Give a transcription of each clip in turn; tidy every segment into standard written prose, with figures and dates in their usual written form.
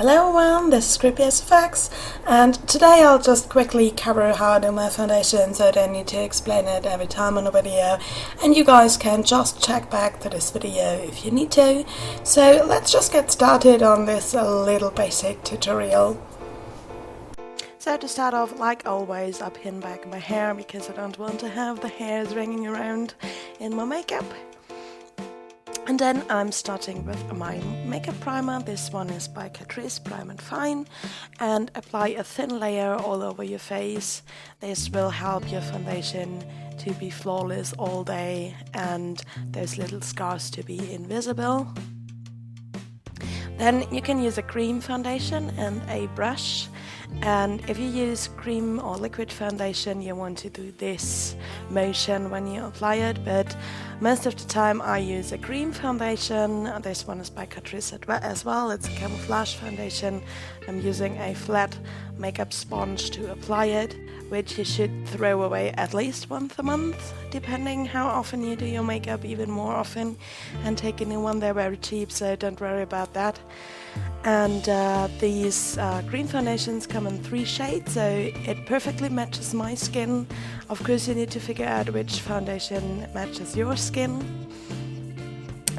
Hello everyone, this is Creepy SFX, and today I'll just quickly cover how I do my foundation so I don't need to explain it every time on a video, and you guys can just check back to this video if you need to. So let's just get started on this little basic tutorial. So to start off, like always, I pin back my hair because I don't want to have the hairs ringing around in my makeup. And then I'm starting with my makeup primer. This one is by Catrice, Prime and Fine, and apply a thin layer all over your face. This will help your foundation to be flawless all day and those little scars to be invisible. Then you can use a cream foundation and a brush. And if you use cream or liquid foundation, you want to do this motion when you apply it, but most of the time I use a cream foundation. This one is by Catrice as well. It's a Camouflage foundation. I'm using a flat makeup sponge to apply it, which you should throw away at least once a month, depending how often you do your makeup, even more often, and take a new one. They're very cheap, so don't worry about that. And these green foundations come in 3 shades, so it perfectly matches my skin. Of course, you need to figure out which foundation matches your skin,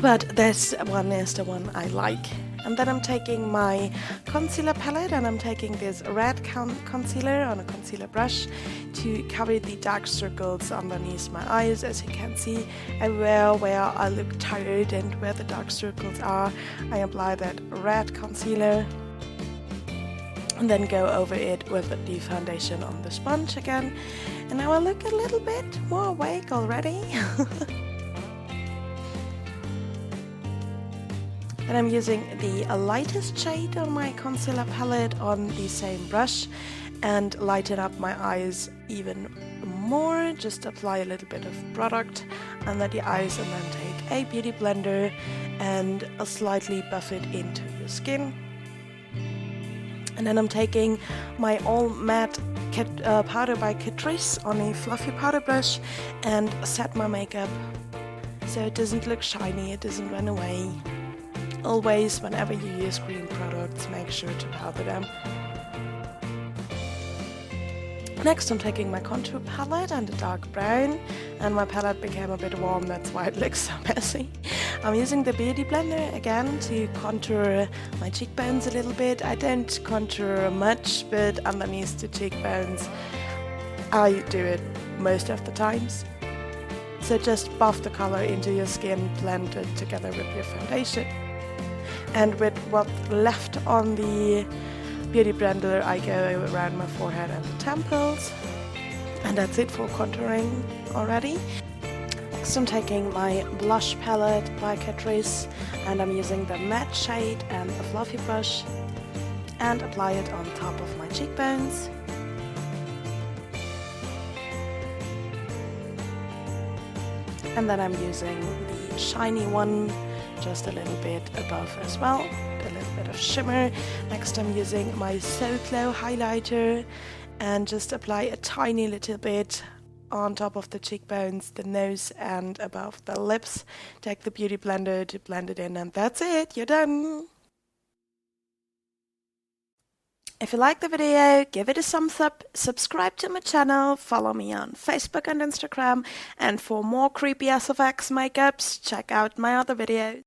but this one is the one I like. And then I'm taking my concealer palette and I'm taking this red concealer on a concealer brush to cover the dark circles underneath my eyes. As you can see, everywhere where I look tired and where the dark circles are, I apply that red concealer and then go over it with the foundation on the sponge again. And now I look a little bit more awake already. And I'm using the lightest shade on my concealer palette on the same brush and lighten up my eyes even more. Just apply a little bit of product under the eyes and then take a beauty blender and slightly buff it into your skin. And then I'm taking my all matte powder by Catrice on a fluffy powder brush and set my makeup so it doesn't look shiny, it doesn't run away. Always, whenever you use green products, make sure to powder them. Next, I'm taking my contour palette and a dark brown, and my palette became a bit warm, that's why it looks so messy. I'm using the beauty blender again to contour my cheekbones a little bit. I don't contour much, but underneath the cheekbones, I do it most of the times. So just buff the color into your skin, blend it together with your foundation. And with what's left on the beauty blender, I go around my forehead and the temples. And that's it for contouring already. Next I'm taking my blush palette by Catrice and I'm using the matte shade and the fluffy brush and apply it on top of my cheekbones. And then I'm using the shiny one just a little bit above as well, a little bit of shimmer. Next I'm using my So Glow highlighter and just apply a tiny little bit on top of the cheekbones, the nose and above the lips. Take the beauty blender to blend it in and that's it, you're done! If you like the video, give it a thumbs up, subscribe to my channel, follow me on Facebook and Instagram, and for more creepy SFX makeups, check out my other videos.